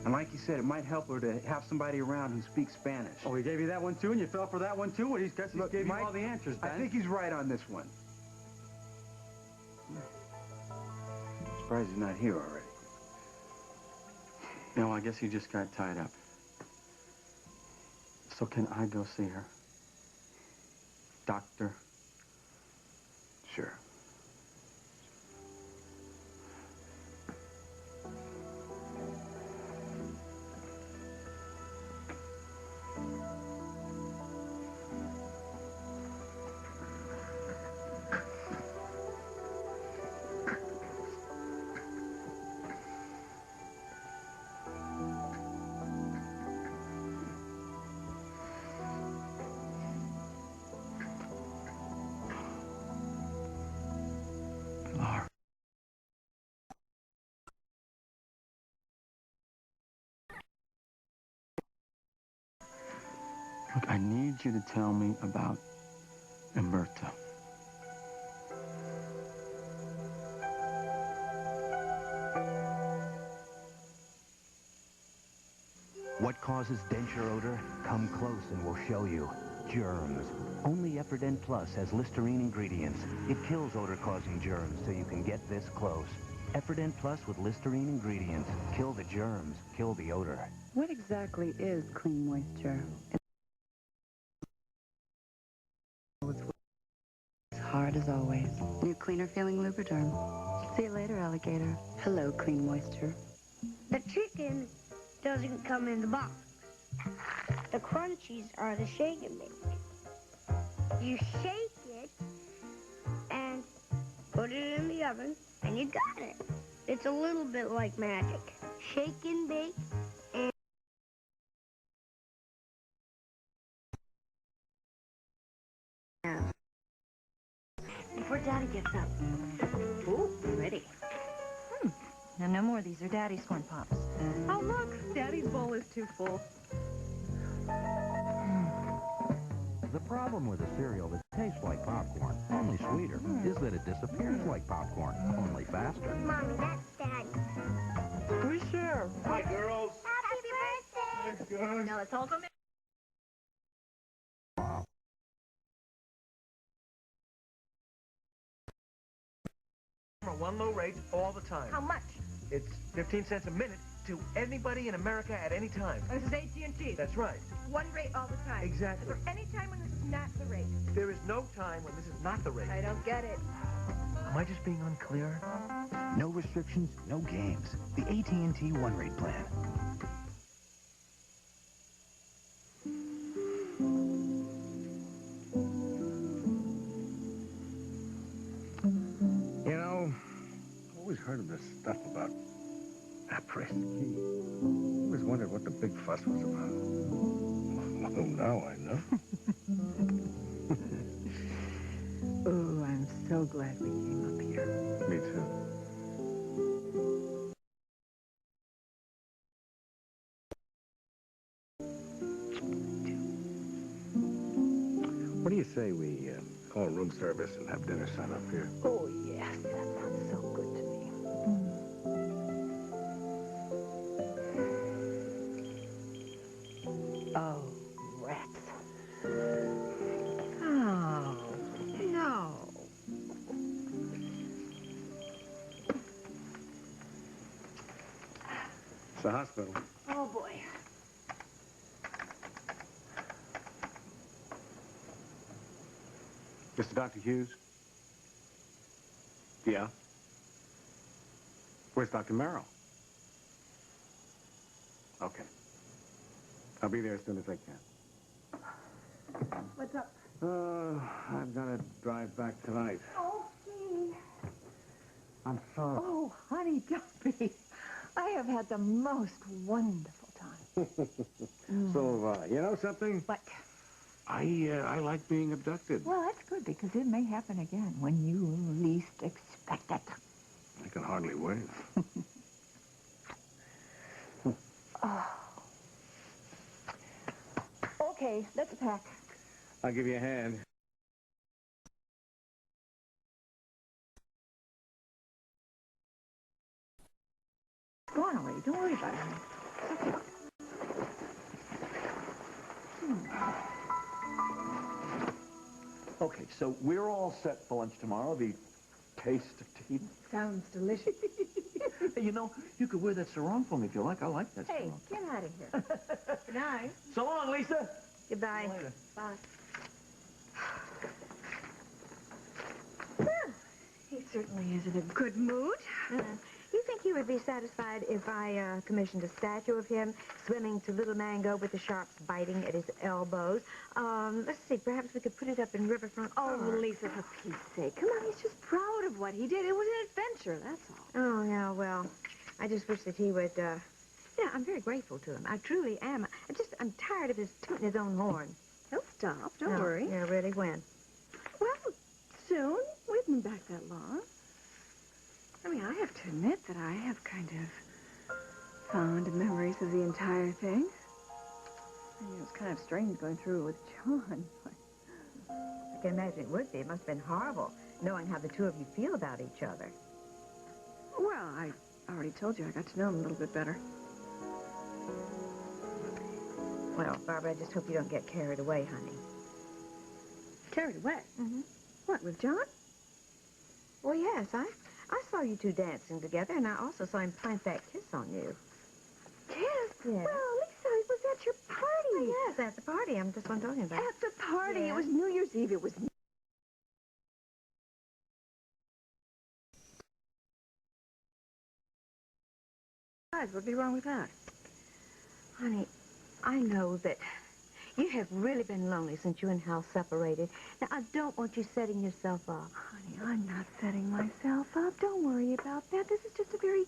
[SPEAKER 14] And like you said, it might help her to have somebody around who speaks Spanish.
[SPEAKER 6] Oh, he gave you that one, too, and you fell for that one, too? Well, he's gave
[SPEAKER 14] Mike,
[SPEAKER 6] you all the answers, Ben.
[SPEAKER 14] I think he's right on this one. I'm surprised he's not here already.
[SPEAKER 6] No, I guess he just got tied up. So can I go see her? Doctor?
[SPEAKER 14] Sure.
[SPEAKER 6] Look, I need you to tell me about Umberto.
[SPEAKER 7] What causes denture odor? Come close and we'll show you. Germs. Only Atwt Plus has Listerine ingredients. It kills odor-causing germs, so you can get this close. Atwt Plus with Listerine ingredients. Kill the germs. Kill the odor.
[SPEAKER 3] What exactly is clean moisture? As hard as always. New cleaner feeling Lubriderm. See you later, alligator. Hello, clean moisture.
[SPEAKER 11] The chicken doesn't come in the box. The crunchies are the shake and bake. You shake it and put it in the oven, and you got it. It's a little bit like magic. Shake and bake and...
[SPEAKER 1] Before Daddy gets up. Ooh, ready. Now, no more of these are Daddy's corn pops.
[SPEAKER 4] Oh, look, Daddy's bowl is too full.
[SPEAKER 7] The problem with a cereal that tastes like popcorn, only sweeter, is that it disappears like popcorn, only faster.
[SPEAKER 11] Mommy, that's Daddy.
[SPEAKER 4] We share.
[SPEAKER 2] Hi, girls.
[SPEAKER 11] Happy birthday!
[SPEAKER 2] Thanks, guys.
[SPEAKER 1] Now, let's all come in.
[SPEAKER 13] One low rate all the time.
[SPEAKER 1] How much?
[SPEAKER 13] It's 15 cents a minute to anybody in America at any time.
[SPEAKER 1] This is AT&T.
[SPEAKER 13] That's right.
[SPEAKER 1] One rate all the time.
[SPEAKER 13] Exactly.
[SPEAKER 1] Is there any time when this is not the rate?
[SPEAKER 13] There is no time when this is not the rate.
[SPEAKER 1] I don't get it.
[SPEAKER 13] Am I just being unclear?
[SPEAKER 12] No restrictions, no games. The AT&T one-rate plan.
[SPEAKER 2] You know, I've always heard of this stuff about après-ski. I always wondered what the big fuss was about. Oh, now I know.
[SPEAKER 3] Oh, I'm so glad we came up here.
[SPEAKER 2] Me too. What do you say we call room service and have dinner set up here?
[SPEAKER 3] Oh, yes, that sounds so good to me. Oh, rats.
[SPEAKER 1] Oh, no.
[SPEAKER 2] It's the hospital.
[SPEAKER 1] Oh, boy.
[SPEAKER 2] Mr. Dr. Hughes? Yeah? Where's Dr. Merrill? Okay. I'll be there as soon as I can.
[SPEAKER 1] What's up?
[SPEAKER 2] I've got to drive back tonight.
[SPEAKER 1] Oh, gee.
[SPEAKER 2] I'm sorry.
[SPEAKER 1] Oh, honey, don't be. I have had the most wonderful time.
[SPEAKER 2] So have I. You know something?
[SPEAKER 1] What?
[SPEAKER 2] I like being abducted.
[SPEAKER 1] Well, that's good, because it may happen again when you least expect it.
[SPEAKER 2] I can hardly wait.
[SPEAKER 1] Oh. Okay, let's pack.
[SPEAKER 2] I'll give you a hand.
[SPEAKER 1] Go on already. Don't worry about it.
[SPEAKER 13] Okay, so we're all set for lunch tomorrow. The taste of Tahiti.
[SPEAKER 4] Sounds delicious.
[SPEAKER 13] Hey, you know, you could wear that sarong for me if you like. I like that
[SPEAKER 1] Hey,
[SPEAKER 13] sarong.
[SPEAKER 1] get out of here. Good night.
[SPEAKER 13] So long, Lisa.
[SPEAKER 1] Goodbye.
[SPEAKER 13] See you later.
[SPEAKER 1] Bye.
[SPEAKER 4] He certainly is in a good mood.
[SPEAKER 9] You think he would be satisfied if I commissioned a statue of him swimming to Little Mango with the sharks biting at his elbows? Let's see, perhaps we could put it up in Riverfront
[SPEAKER 4] Oh,
[SPEAKER 9] Park.
[SPEAKER 4] Lisa, for Pete's sake. Come on, he's just proud of what he did. It was an adventure, that's all.
[SPEAKER 9] Oh, yeah, well, I just wish that he would, I'm very grateful to him. I truly am. I'm tired of his tooting his own horn.
[SPEAKER 4] He'll stop, don't
[SPEAKER 9] No,
[SPEAKER 4] worry.
[SPEAKER 9] Yeah, really, when?
[SPEAKER 4] Well, soon. We haven't been back that long. I mean, I have to admit that I have kind of fond memories of the entire thing. I mean, it was kind of strange going through it with John.
[SPEAKER 9] I can imagine it would be. It must have been horrible, knowing how the two of you feel about each other.
[SPEAKER 4] Well, I already told you I got to know him a little bit better.
[SPEAKER 9] Well, Barbara, I just hope you don't get carried away, honey.
[SPEAKER 4] Carried away?
[SPEAKER 9] Mm-hmm.
[SPEAKER 4] What, with John?
[SPEAKER 9] Well, yes, I saw you two dancing together, and I also saw him plant that kiss on you.
[SPEAKER 4] Kiss?
[SPEAKER 9] Yeah.
[SPEAKER 4] Well, Lisa, it was at your party.
[SPEAKER 9] Oh, yes, at the party. That's what I'm talking about.
[SPEAKER 4] At the party.
[SPEAKER 9] Yeah.
[SPEAKER 4] It was New Year's Eve. It was... What'd be wrong with that?
[SPEAKER 9] Honey, I know that you have really been lonely since you and Hal separated. Now, I don't want you setting yourself up.
[SPEAKER 4] Honey, I'm not setting myself up. Don't worry about that. This is just a very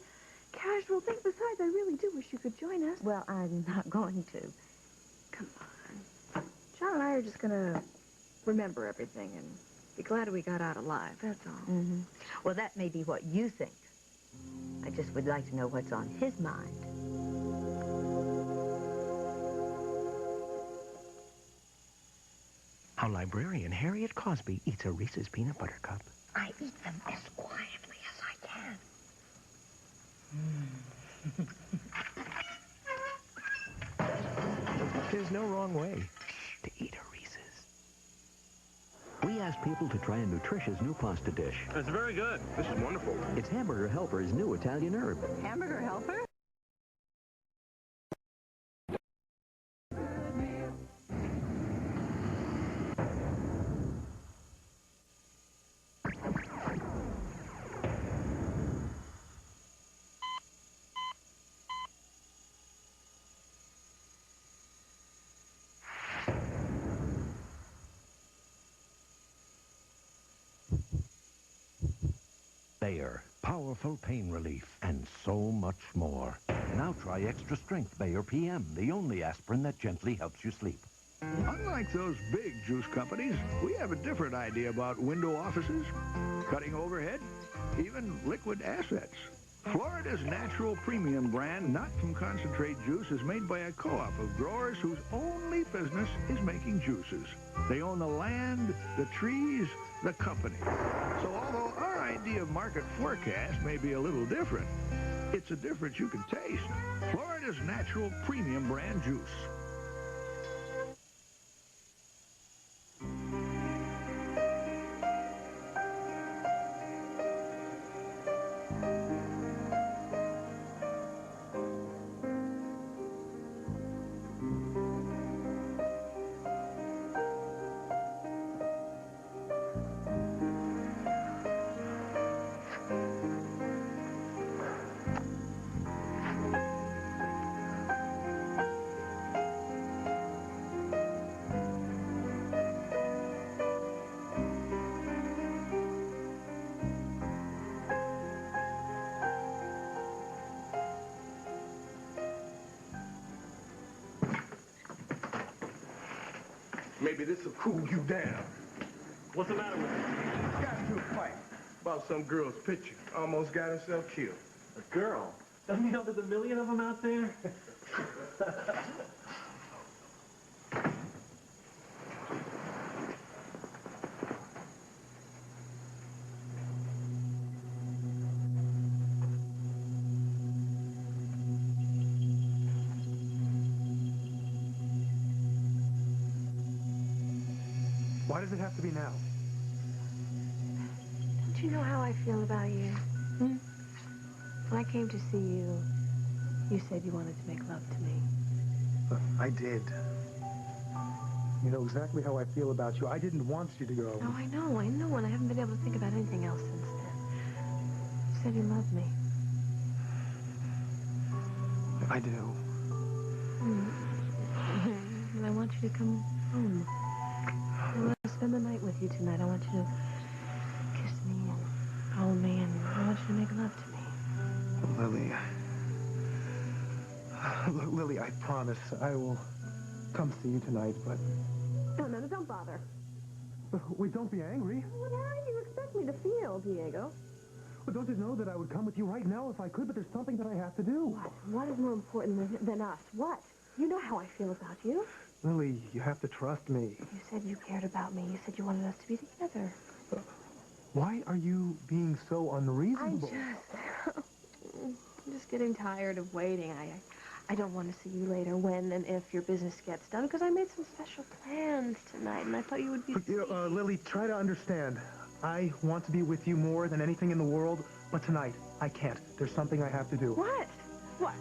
[SPEAKER 4] casual thing. Besides, I really do wish you could join us.
[SPEAKER 9] Well, I'm not going to.
[SPEAKER 4] Come on. John and I are just going to remember everything and be glad we got out alive. That's all.
[SPEAKER 9] Mm-hmm. Well, that may be what you think. I just would like to know what's on his mind.
[SPEAKER 17] How librarian Harriet Cosby eats a Reese's peanut butter cup.
[SPEAKER 9] I eat them as quietly as I can.
[SPEAKER 17] There's no wrong way to eat a Reese's. We asked people to try a nutritious new pasta dish.
[SPEAKER 2] It's very good. This is wonderful.
[SPEAKER 17] It's Hamburger Helper's new Italian herb.
[SPEAKER 3] Hamburger Helper?
[SPEAKER 7] Bayer, powerful pain relief, and so much more. Now try Extra Strength Bayer PM, the only aspirin that gently helps you sleep.
[SPEAKER 18] Unlike those big juice companies, we have a different idea about window offices, cutting overhead, even liquid assets. Florida's natural premium brand, not from concentrate juice, is made by a co-op of growers whose only business is making juices. They own the land, the trees, the company. So although our idea of market forecast may be a little different, it's a difference you can taste. Florida's natural premium brand juice.
[SPEAKER 2] Maybe this will cool you down.
[SPEAKER 13] What's the matter with you?
[SPEAKER 2] Got into a fight about some girl's picture. Almost got himself killed.
[SPEAKER 13] A girl? Don't you know there's a million of them out there?
[SPEAKER 5] Why does it have to be now?
[SPEAKER 4] Don't you know how I feel about you? When I came to see you, you said you wanted to make love to me.
[SPEAKER 5] I did. You know exactly how I feel about you. I didn't want you to go.
[SPEAKER 4] Oh, I know, and I haven't been able to think about anything else since then. You said you loved me.
[SPEAKER 5] I do.
[SPEAKER 4] And I want you to come home. I want to spend the night with you tonight. I want you to kiss me and hold me, and I want you to make love to me.
[SPEAKER 5] Lily. Look, Lily, I promise I will come see you tonight, but...
[SPEAKER 4] No, don't bother.
[SPEAKER 5] Wait, don't be angry.
[SPEAKER 4] Well, how do you expect me to feel, Diego?
[SPEAKER 5] Well, don't you know that I would come with you right now if I could, but there's something that I have to do.
[SPEAKER 4] What? What is more important than us? What? You know how I feel about you.
[SPEAKER 5] Lily, you have to trust me.
[SPEAKER 4] You said you cared about me. You said you wanted us to be together.
[SPEAKER 5] Why are you being so unreasonable?
[SPEAKER 4] I'm just getting tired of waiting. I don't want to see you later when and if your business gets done, because I made some special plans tonight, and I thought you would be...
[SPEAKER 5] Lily, try to understand. I want to be with you more than anything in the world, but tonight, I can't. There's something I have to do.
[SPEAKER 4] What? What?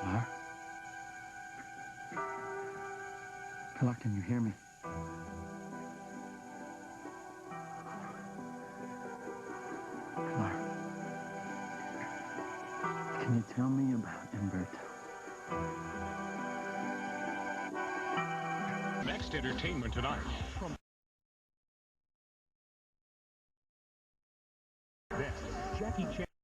[SPEAKER 19] Pilar? Pilar, can you hear me?
[SPEAKER 5] Can you tell me about Umberto?
[SPEAKER 19] Next entertainment tonight. This, Jackie Chan.